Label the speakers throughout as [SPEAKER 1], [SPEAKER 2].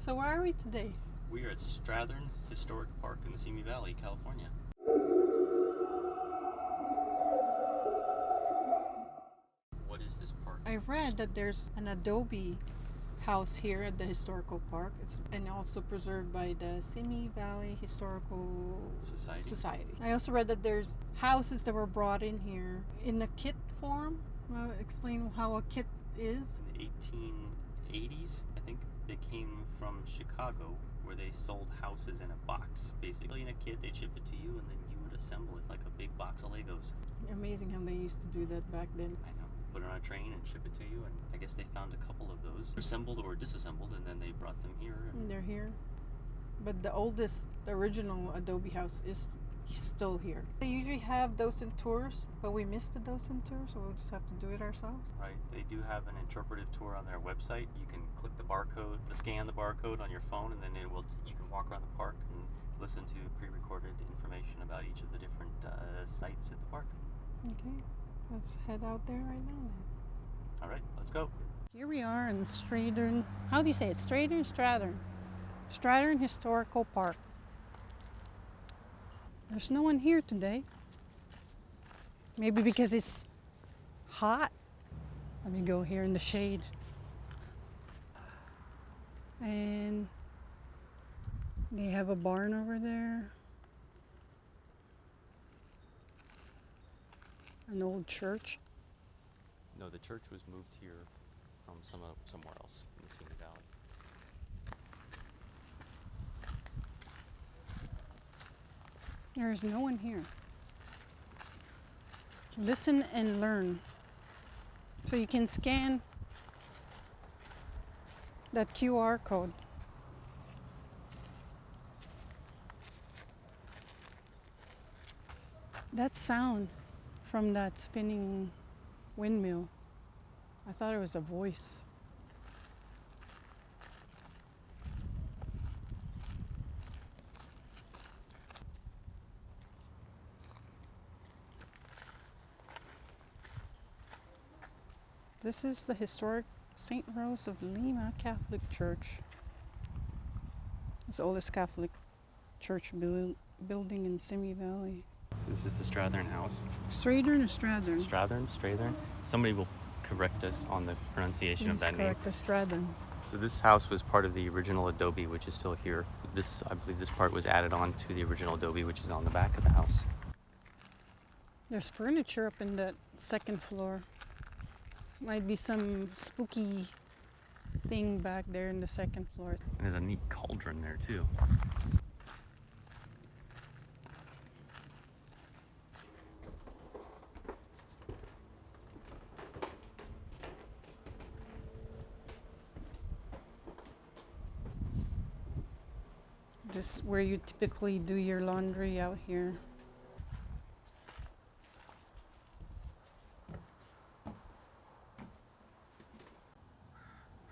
[SPEAKER 1] So where are we today?
[SPEAKER 2] We are at Strathearn Historic Park in the Simi Valley, California. What is this park?
[SPEAKER 1] I read that there's an adobe house here at the historical park. It's and also preserved by the Simi Valley Historical Society. I also read that there's houses that were brought in here in a kit form. Explain how a kit is.
[SPEAKER 2] In the 1880s, I think, they came from Chicago, where they sold houses in a box. Basically in a kit, they'd ship it to you, and then you would assemble it like a big box of Legos.
[SPEAKER 1] Amazing how they used to do that back then.
[SPEAKER 2] I know. Put it on a train and ship it to you, and I guess they found a couple of those assembled or disassembled, and then they brought them here.
[SPEAKER 1] And they're here. But the oldest, the original adobe house is still here. They usually have docent tours, but we missed the docent tour, so we'll just have to do it ourselves.
[SPEAKER 2] Right. They do have an interpretive tour on their website. You can click the barcode, scan the barcode on your phone, and then you can walk around the park and listen to pre-recorded information about each of the different sites at the park.
[SPEAKER 1] Okay. Let's head out there right now then.
[SPEAKER 2] All right, let's go.
[SPEAKER 1] Here we are in the Strathearn. How do you say it? Strathearn? Strathearn Historical Park. There's no one here today. Maybe because it's hot. Let me go here in the shade. And they have a barn over there. An old church.
[SPEAKER 2] No, the church was moved here from somewhere else in the Simi Valley.
[SPEAKER 1] There is no one here. Listen and learn. So you can scan that QR code. That sound from that spinning windmill, I thought it was a voice. This is the historic St. Rose of Lima Catholic Church. It's the oldest Catholic church building in Simi Valley.
[SPEAKER 2] So this is the Strathearn house.
[SPEAKER 1] Strathearn or Strathearn?
[SPEAKER 2] Strathearn. Somebody will correct us on the pronunciation of that name.
[SPEAKER 1] Correct, the Strathearn.
[SPEAKER 2] So this house was part of the original adobe, which is still here. I believe this part was added on to the original adobe, which is on the back of the house.
[SPEAKER 1] There's furniture up in that second floor. Might be some spooky thing back there in the second floor.
[SPEAKER 2] And there's a neat cauldron there too.
[SPEAKER 1] This is where you typically do your laundry out here.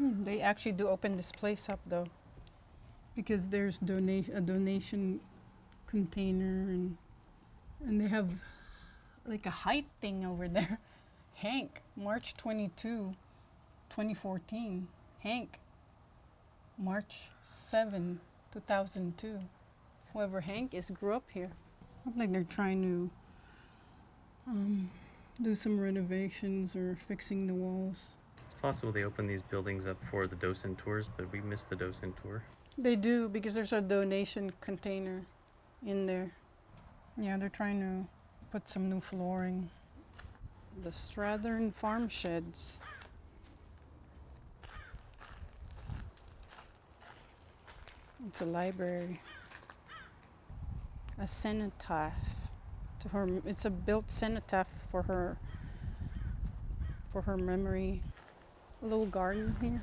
[SPEAKER 1] They actually do open this place up though, because there's a donation container and they have like a height thing over there. Hank, March 22, 2014. Hank, March 7, 2002. Whoever Hank is grew up here. Looks like they're trying to do some renovations or fixing the walls.
[SPEAKER 2] It's possible they open these buildings up for the docent tours, but we missed the docent tour.
[SPEAKER 1] They do, because there's a donation container in there. Yeah, they're trying to put some new flooring. The Strathearn farm sheds. It's a library. A cenotaph to her. It's a built cenotaph for her memory. A little garden here.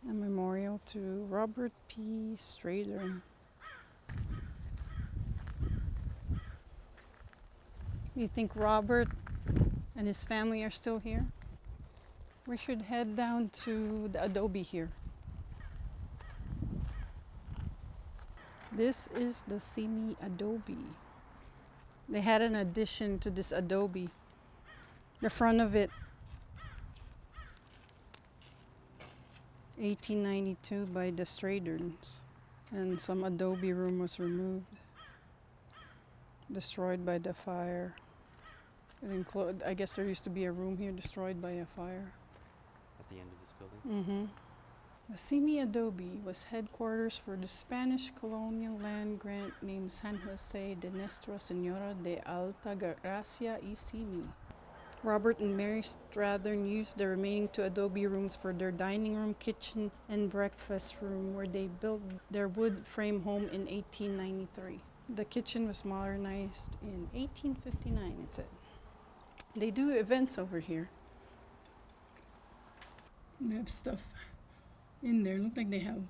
[SPEAKER 1] A memorial to Robert P. Strathearn. You think Robert and his family are still here? We should head down to the adobe here. This is the Simi adobe. They had an addition to this adobe. The front of it 1892 by the Strathearns. And some adobe room was removed, destroyed by the fire. I guess there used to be a room here destroyed by a fire.
[SPEAKER 2] At the end of this building?
[SPEAKER 1] The Simi Adobe was headquarters for the Spanish colonial land grant named San Jose de Nuestra Senora de Alta Gracia y Simi. Robert and Mary Strathearn used the remaining 2 adobe rooms for their dining room, kitchen, and breakfast room, where they built their wood frame home in 1893. The kitchen was modernized in 1859, it said. They do events over here. They have stuff in there. Look like they have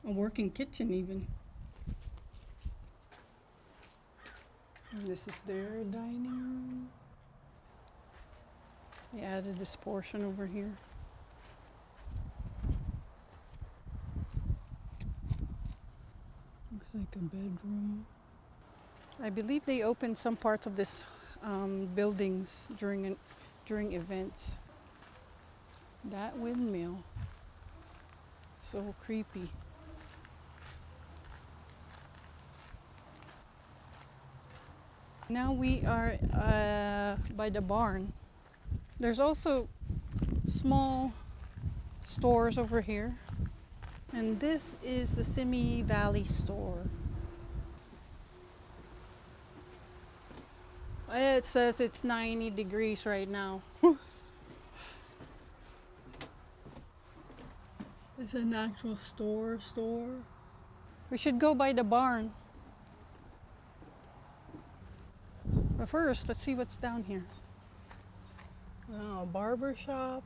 [SPEAKER 1] a working kitchen even. And this is their dining room. They added this portion over here. Looks like a bedroom. I believe they opened some parts of this buildings during events. That windmill. So creepy. Now we are by the barn. There's also small stores over here. And this is the Simi Valley store. It says it's 90 degrees right now. It's an actual store. We should go by the barn. But first, let's see what's down here. Oh, a barber shop.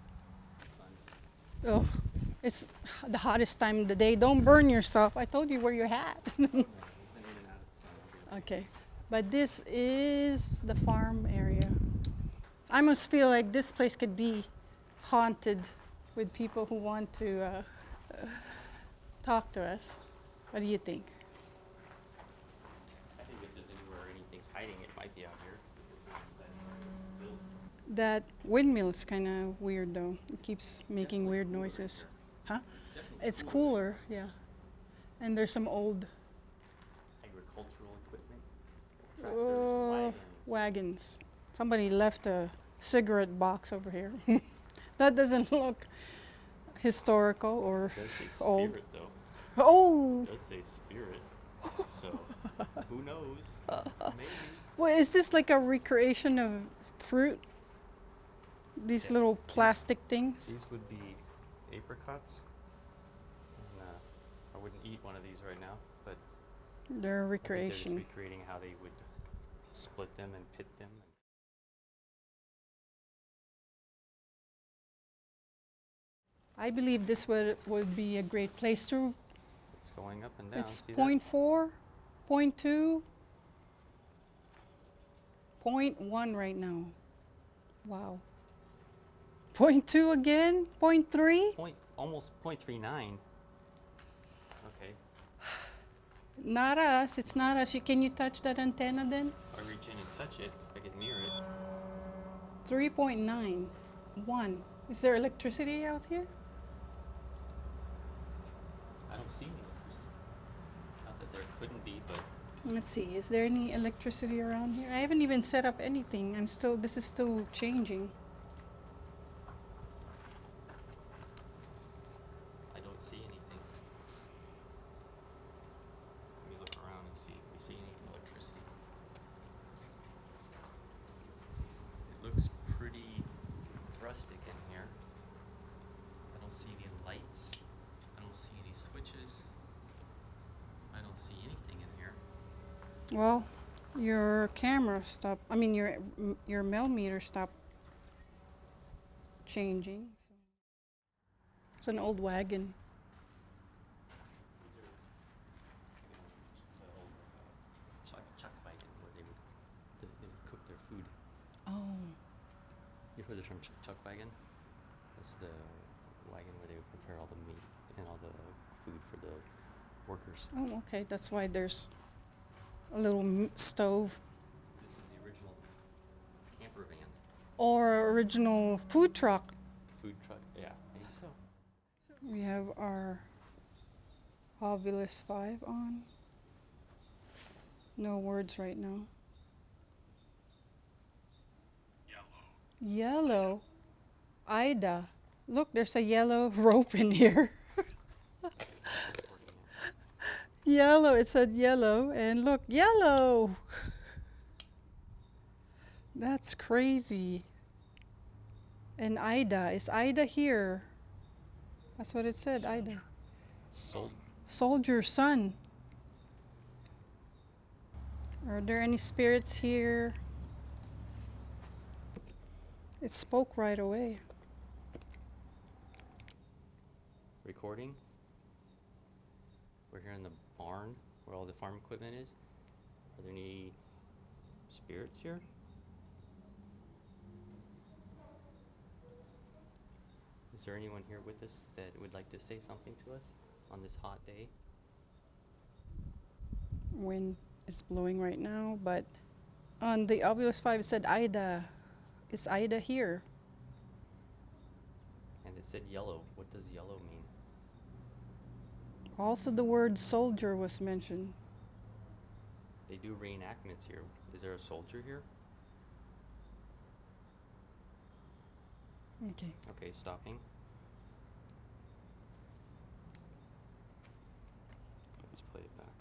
[SPEAKER 1] Oh, it's the hottest time of the day. Don't burn yourself. I told you wear your hat. Okay, but this is the farm area. I must feel like this place could be haunted with people who want to talk to us. What do you think?
[SPEAKER 2] I think if there's anywhere anything's hiding, it might be out here.
[SPEAKER 1] That windmill is kind of weird though. It keeps making weird noises. Huh? It's cooler, yeah. And there's some old
[SPEAKER 2] Agricultural equipment.
[SPEAKER 1] wagons. Somebody left a cigarette box over here. That doesn't look historical or
[SPEAKER 2] It does say
[SPEAKER 1] old.
[SPEAKER 2] spirit though.
[SPEAKER 1] Oh!
[SPEAKER 2] It does say spirit. So who knows? Maybe.
[SPEAKER 1] Well, is this like a recreation of fruit? These
[SPEAKER 2] Yes,
[SPEAKER 1] little plastic things?
[SPEAKER 2] These would be apricots. And, I wouldn't eat one of these right now, but
[SPEAKER 1] They're a
[SPEAKER 2] I think they're just
[SPEAKER 1] recreation.
[SPEAKER 2] recreating how they would split them and pit them.
[SPEAKER 1] I believe this would be a great place to.
[SPEAKER 2] It's going up and down.
[SPEAKER 1] It's
[SPEAKER 2] See
[SPEAKER 1] 0.4, 0.2, 0.1 right now. Wow. 0.2 again? 0.3?
[SPEAKER 2] that? Almost 0.39. Okay.
[SPEAKER 1] Not us. It's not us. Can you touch that antenna then?
[SPEAKER 2] If I reach in and touch it, I get near it.
[SPEAKER 1] 3.9. 1. Is there electricity out here?
[SPEAKER 2] I don't see any electricity. Not that there couldn't be, but
[SPEAKER 1] Let's see. Is there any electricity around here? I haven't even set up anything. This is still changing.
[SPEAKER 2] I don't see anything. Let me look around and see if we see any electricity. It looks pretty rustic in here. I don't see any lights. I don't see any switches. I don't see anything in here.
[SPEAKER 1] Well, your camera stopped. I mean, your millimeter stopped changing. So. It's an old wagon.
[SPEAKER 2] These are the old chuck wagon where they would cook their food.
[SPEAKER 1] Oh.
[SPEAKER 2] You've heard the term chuck wagon? That's the wagon where they would prepare all the meat and all the food for the workers.
[SPEAKER 1] Oh, okay. That's why there's a little stove
[SPEAKER 2] This is the original camper van.
[SPEAKER 1] or original food truck.
[SPEAKER 2] Food truck, yeah, maybe so.
[SPEAKER 1] We have our Ovilus 5 on. No words right now. Yellow. Ida. Look, there's a yellow rope in here. Yellow. It said yellow. And look, yellow. That's crazy. And Ida. Is Ida here? That's what it said, Ida. Soldier, son. Are there any spirits here? It spoke right away.
[SPEAKER 2] Recording. We're here in the barn where all the farm equipment is. Are there any spirits here? Is there anyone here with us that would like to say something to us on this hot day?
[SPEAKER 1] Wind is blowing right now, but on the Ovilus 5 it said Ida. Is Ida here?
[SPEAKER 2] And it said yellow. What does yellow mean?
[SPEAKER 1] Also the word soldier was mentioned.
[SPEAKER 2] They do reenactments here. Is there a soldier here?
[SPEAKER 1] Okay.
[SPEAKER 2] Okay, stopping. Let's play it back.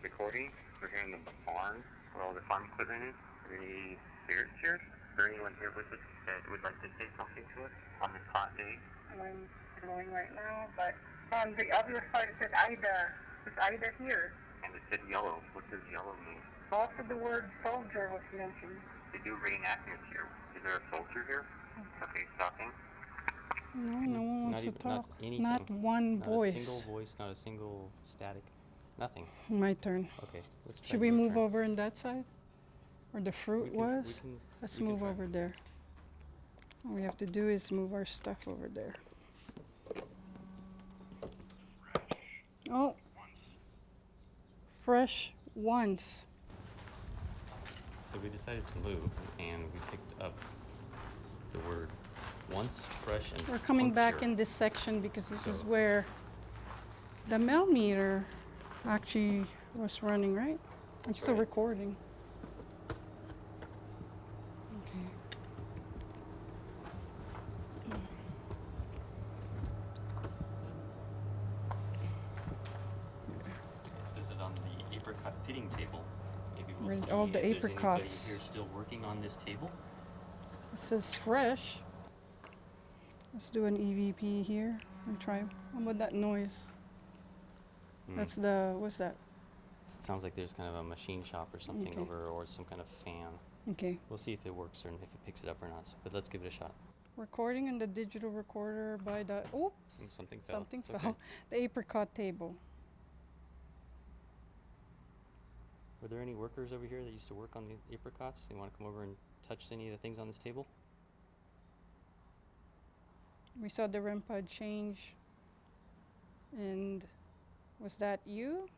[SPEAKER 2] Recording. We're here in the barn where all the farm equipment is. Are there any spirits here? Is there anyone here with us that would like to say something to us on this hot day?
[SPEAKER 1] I'm blowing right now, but on the Ovilus 5 it said Ida. Is Ida here?
[SPEAKER 2] And it said yellow. What does yellow mean?
[SPEAKER 1] Also the word soldier was mentioned.
[SPEAKER 2] They do reenactments here. Is there a soldier here? Okay, stopping.
[SPEAKER 1] No, no one wants to
[SPEAKER 2] Not
[SPEAKER 1] talk.
[SPEAKER 2] anything.
[SPEAKER 1] Not one
[SPEAKER 2] Not
[SPEAKER 1] voice.
[SPEAKER 2] a single voice, not a single static. Nothing.
[SPEAKER 1] My turn.
[SPEAKER 2] Okay, let's try
[SPEAKER 1] Should we
[SPEAKER 2] your
[SPEAKER 1] move
[SPEAKER 2] turn.
[SPEAKER 1] over in that side? Where the fruit was? Let's
[SPEAKER 2] we can
[SPEAKER 1] move
[SPEAKER 2] try.
[SPEAKER 1] over there. All we have to do is move our stuff over there. Oh. Fresh once.
[SPEAKER 2] So we decided to move, and we picked up the word once, fresh, and
[SPEAKER 1] We're coming back
[SPEAKER 2] puncture.
[SPEAKER 1] in this section because this is
[SPEAKER 2] So-
[SPEAKER 1] where the millimeter actually was running, right? I'm
[SPEAKER 2] That's
[SPEAKER 1] still
[SPEAKER 2] right.
[SPEAKER 1] recording. Okay.
[SPEAKER 2] This is on the apricot pitting table. Maybe we'll
[SPEAKER 1] Where's
[SPEAKER 2] see
[SPEAKER 1] all
[SPEAKER 2] if
[SPEAKER 1] the
[SPEAKER 2] there's anybody
[SPEAKER 1] apricots?
[SPEAKER 2] here still working on this table.
[SPEAKER 1] It says fresh. Let's do an EVP here and try. How about that noise? That's the, what's that?
[SPEAKER 2] It sounds like there's kind of a machine shop or something
[SPEAKER 1] Okay.
[SPEAKER 2] over, or some kind of fan.
[SPEAKER 1] Okay.
[SPEAKER 2] We'll see if it works or if it picks it up or not. But let's give it a shot.
[SPEAKER 1] Recording on the digital recorder by the, oops.
[SPEAKER 2] Something fell.
[SPEAKER 1] Something
[SPEAKER 2] It's
[SPEAKER 1] fell.
[SPEAKER 2] okay.
[SPEAKER 1] The apricot table.
[SPEAKER 2] Were there any workers over here that used to work on the apricots? They want to come over and touch any of the things on this table?
[SPEAKER 1] We saw the REM pod change. And was that you?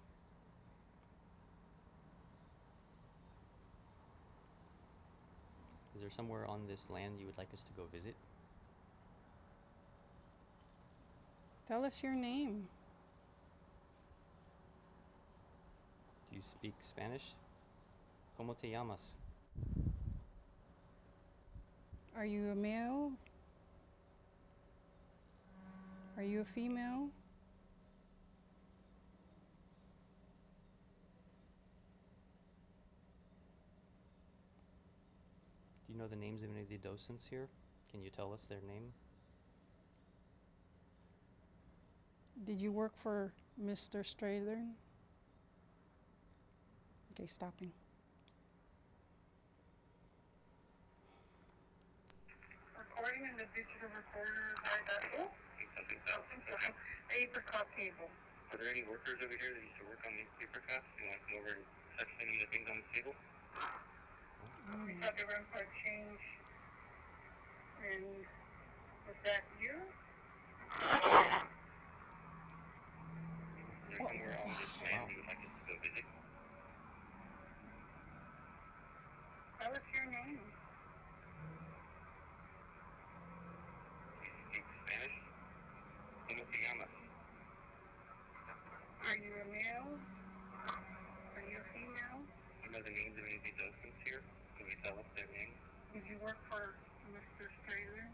[SPEAKER 2] Is there somewhere on this land you would like us to go visit?
[SPEAKER 1] Tell us your name.
[SPEAKER 2] Do you speak Spanish? ¿Cómo te llamas?
[SPEAKER 1] Are you a male? Are you a female?
[SPEAKER 2] Do you know the names of any of the docents here? Can you tell us their name?
[SPEAKER 1] Did you work for Mr. Strathearn? Okay, stopping. Recording in the digital recorder by the apricot table.
[SPEAKER 2] Are there any workers over here that used to work on these apricots? Do you want to come over and touch any of the things on the table?
[SPEAKER 1] We had the REM pod change. And was that you?
[SPEAKER 2] Is there somewhere on this land you would like us to go visit?
[SPEAKER 1] Tell us your name.
[SPEAKER 2] Do you speak Spanish?
[SPEAKER 3] spell out their name? Did you work for Mr. Strathearn?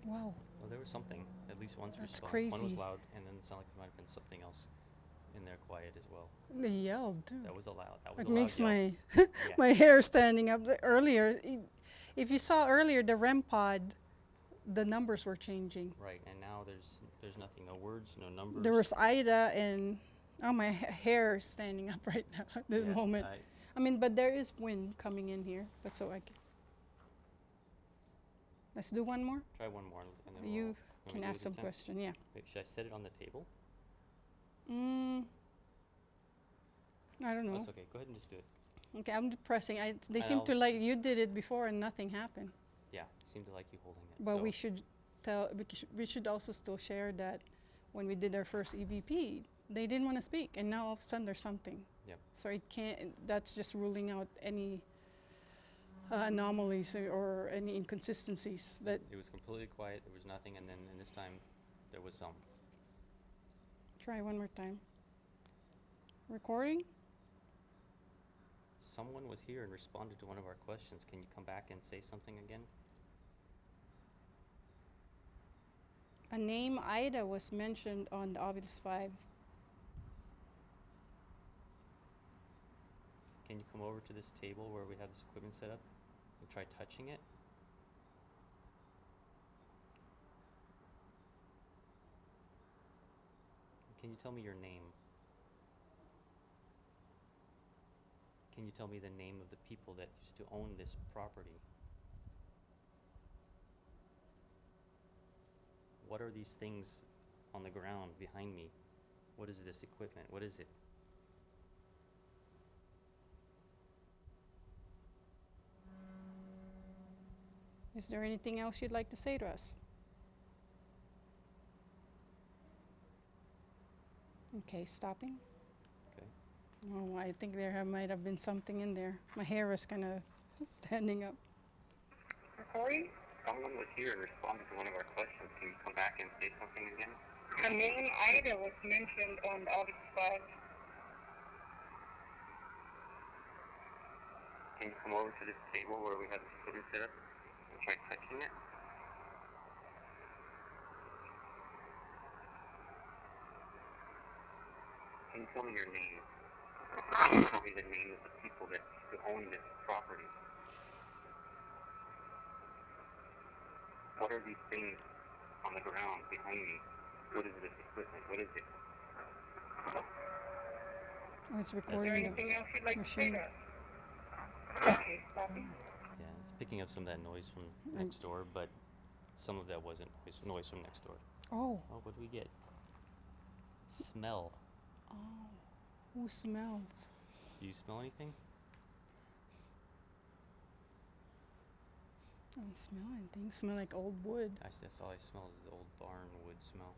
[SPEAKER 1] Wow,
[SPEAKER 2] Well, there was something. At least once
[SPEAKER 1] that's
[SPEAKER 2] responded. One was
[SPEAKER 1] crazy.
[SPEAKER 2] loud, and then it sounded like there might have been something else in there quiet as well.
[SPEAKER 1] They yelled too.
[SPEAKER 2] That was a loud. That was
[SPEAKER 1] It
[SPEAKER 2] a loud
[SPEAKER 1] makes
[SPEAKER 2] yell.
[SPEAKER 1] my
[SPEAKER 2] Yeah.
[SPEAKER 1] my hair standing up. Earlier, if you saw earlier, the REM pod, the numbers were changing.
[SPEAKER 2] Right, and now there's nothing. No words, no numbers.
[SPEAKER 1] There was Ida, and oh, my hair is standing up right now at the
[SPEAKER 2] Yeah,
[SPEAKER 1] moment. I mean, but there is wind coming in here, but so I can. Let's do one more.
[SPEAKER 2] Try one more, and then
[SPEAKER 1] You
[SPEAKER 2] we'll,
[SPEAKER 1] can
[SPEAKER 2] do it
[SPEAKER 1] ask
[SPEAKER 2] this
[SPEAKER 1] some
[SPEAKER 2] time?
[SPEAKER 1] question. Yeah.
[SPEAKER 2] Wait, should I set it on the table?
[SPEAKER 1] I don't know.
[SPEAKER 2] That's okay. Go ahead and just do it.
[SPEAKER 1] Okay, I'm pressing. They
[SPEAKER 2] And
[SPEAKER 1] seem to
[SPEAKER 2] I'll
[SPEAKER 1] like you did it before and nothing happened.
[SPEAKER 2] Yeah, you seem to like you holding it.
[SPEAKER 1] But
[SPEAKER 2] so
[SPEAKER 1] we should tell. We should also still share that when we did our first EVP, they didn't want to speak, and now all of a sudden there's something.
[SPEAKER 2] Yep.
[SPEAKER 1] So it can't. That's just ruling out any anomalies or any inconsistencies. That
[SPEAKER 2] It was completely quiet. There was nothing, and then this time there was some.
[SPEAKER 1] try one more time. Recording.
[SPEAKER 2] Someone was here and responded to one of our questions. Can you come back and say something again?
[SPEAKER 1] A name Ida was mentioned on the Obvious 5.
[SPEAKER 2] Can you come over to this table where we have this equipment set up and try touching it? Can you tell me your name? Can you tell me the name of the people that used to own this property? What are these things on the ground behind me? What is this equipment? What is it?
[SPEAKER 1] Is there anything else you'd like to say to us? Okay, stopping.
[SPEAKER 2] Okay.
[SPEAKER 1] Oh, I think might have been something in there. My hair is kind of standing up.
[SPEAKER 3] Recording? Someone was here and responded to one of our questions. Can you come back and say something again? The name Ida was mentioned on the Audit 5. Can you come over to this table where we have the equipment set up and try touching it? Can you tell me your name? Can you tell me the name of the people that own this property? What are these things on the ground behind me? What is this equipment? What is it?
[SPEAKER 1] Oh, it's
[SPEAKER 3] Is there
[SPEAKER 1] recording
[SPEAKER 3] anything
[SPEAKER 1] the
[SPEAKER 3] else you'd like to say
[SPEAKER 1] machine.
[SPEAKER 3] to us? Okay, stopping.
[SPEAKER 2] Yeah, it's picking up some of that noise from next door, but some of that wasn't noise from next door.
[SPEAKER 1] Oh,
[SPEAKER 2] Oh, what do we get? Smell.
[SPEAKER 1] oh, who smells?
[SPEAKER 2] Do you smell anything?
[SPEAKER 1] I don't smell anything. Smell like old wood.
[SPEAKER 2] That's all I smell is the old barn wood smell.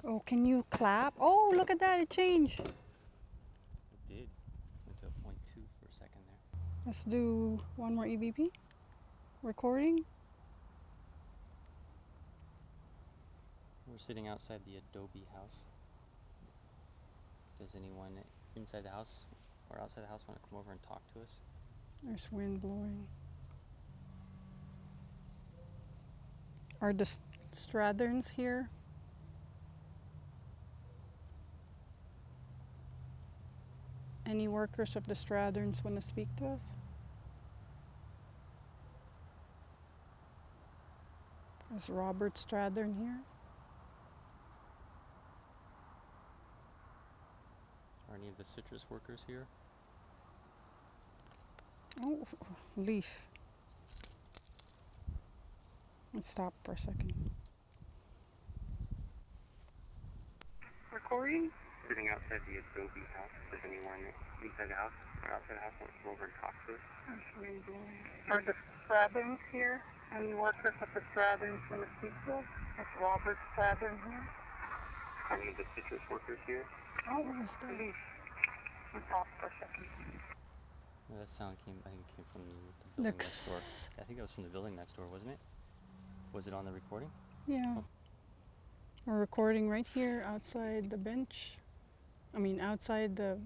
[SPEAKER 1] Oh, can you clap? Oh, look at that! It changed.
[SPEAKER 2] It did. Went to a 0.2 for a second there.
[SPEAKER 1] Let's do one more EVP. Recording.
[SPEAKER 2] We're sitting outside the Adobe house. Does anyone inside the house or outside the house want to come over and talk to us?
[SPEAKER 1] There's wind blowing. Are the Strathearns here? Any workers of the Strathearns want to speak to us? Is Robert Strathearn here?
[SPEAKER 2] Are any of the citrus workers here?
[SPEAKER 1] Oh, leaf. Let's stop for a second.
[SPEAKER 3] Recording? Sitting outside the Adobe house. Does anyone inside the house or outside the house want to come over and talk to us? Are the Strathearns here? Any workers of the Strathearns want to speak to us? Is Robert Strathearn here? Are any of the citrus workers here?
[SPEAKER 1] Oh, what was that?
[SPEAKER 3] Please. Let's stop for a second.
[SPEAKER 2] No, that sound came from the building next door.
[SPEAKER 1] Looks.
[SPEAKER 2] I think that was from the building next door, wasn't it? Was it on the recording?
[SPEAKER 1] Yeah.
[SPEAKER 2] Oh.
[SPEAKER 1] We're recording right here outside the bench. I mean, outside the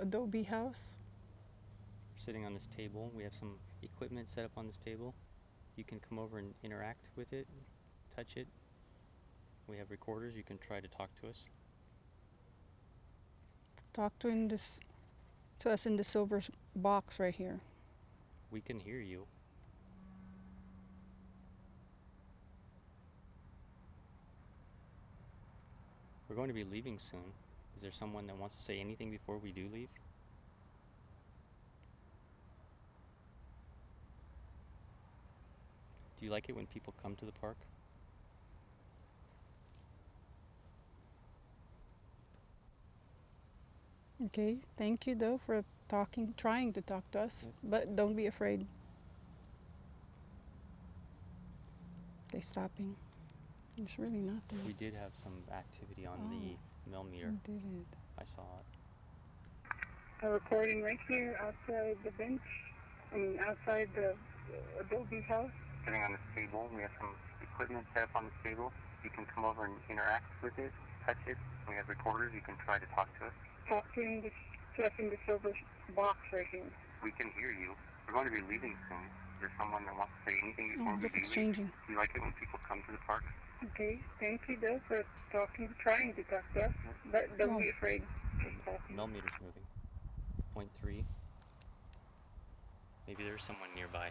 [SPEAKER 1] Adobe house.
[SPEAKER 2] sitting on this table. We have some equipment set up on this table. You can come over and interact with it, touch it. We have recorders. You can try to talk to us.
[SPEAKER 1] Talk to us in the silver box right here.
[SPEAKER 2] We can hear you. We're going to be leaving soon. Is there someone that wants to say anything before we do leave? Do you like it when people come to the park?
[SPEAKER 1] Okay, thank you though for trying to talk to us, but don't be afraid. Okay, stopping. There's really nothing.
[SPEAKER 2] We did have some activity on the millimeter.
[SPEAKER 1] We did it.
[SPEAKER 2] I saw it.
[SPEAKER 3] A recording right here outside the bench, outside the adobe house. Sitting on this table, we have some equipment set up on this table. You can come over and interact with it, touch it. We have recorders. You can try to talk to us. Talk to us in the silver box right here. We can hear you. We're going to be leaving soon. Is there someone that wants to say anything before we
[SPEAKER 1] Look,
[SPEAKER 3] leave?
[SPEAKER 1] it's changing.
[SPEAKER 3] Do you like it when people come to the park? Okay, thank you though for trying to talk to us, but don't be afraid.
[SPEAKER 2] Millimeter's moving. 0.3. Maybe there's someone nearby.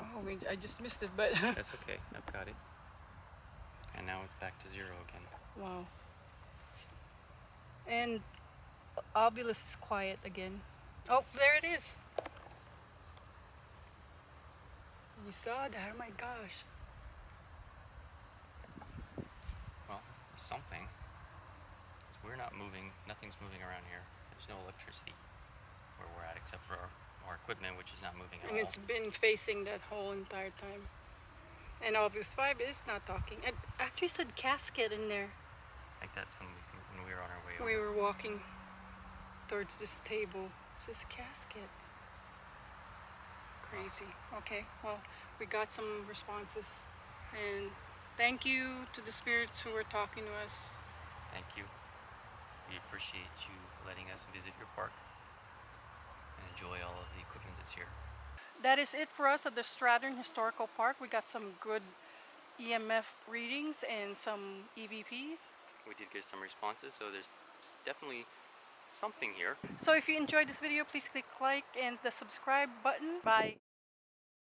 [SPEAKER 1] Oh, I just missed it, but
[SPEAKER 2] That's okay. I've got it. And now it's back to 0 again.
[SPEAKER 1] wow. And Ovilus is quiet again. Oh, there it is. You saw that? Oh my gosh.
[SPEAKER 2] Well, something. We're not moving. Nothing's moving around here. There's no electricity where we're at except for our equipment, which is not moving at
[SPEAKER 1] And
[SPEAKER 2] all.
[SPEAKER 1] it's been facing that whole entire time. And Ovilus 5 is not talking. It actually said casket in there.
[SPEAKER 2] I think that's when we were on our way over.
[SPEAKER 1] We were walking towards this table. It says casket. Crazy. Okay, well, we got some responses. And thank you to the spirits who were talking to us.
[SPEAKER 2] Thank you. We appreciate you letting us visit your park and enjoy all of the equipment that's here.
[SPEAKER 1] That is it for us at the Strathearn Historical Park. We got some good EMF readings and some EVPs.
[SPEAKER 2] We did get some responses, so there's definitely something here.
[SPEAKER 1] So if you enjoyed this video, please click like and the subscribe button. Bye.